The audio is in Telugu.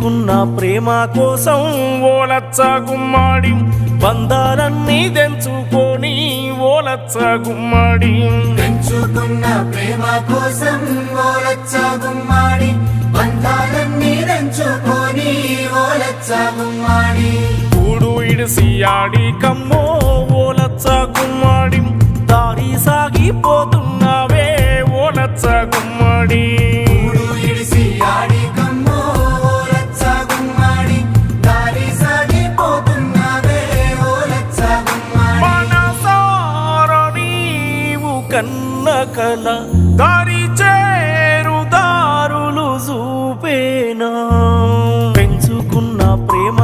పెంచుకున్న ప్రేమ కోసం ఓలచ్చ గుమ్మాడి బంధాలన్నీ తెంచుకొని ఓలచ్చ గుమ్మాడి పెంచుకున్న ప్రేమ కోసం ఓలచ్చ గుమ్మాడి బంధాలన్నీ తెంచుకొని ఓలచ్చ గుమ్మాడి కూడు ఇడిసి ఆడి కమ్మో ఓలచ్చ గుమ్మాడి దారి సాగిపోతున్నావే ఓలచ్చ గుమ్మాడి కూడు ఇడిసి ఆడి కమ్మో ఓలచ్చ గుమ్మాడి దారి సాగిపోతున్నావే ఓలచ్చ గుమ్మాడి మనసార నీవు కన్న కల దారి చేరు దారులు చూపేనా పెంచుకున్న ప్రేమ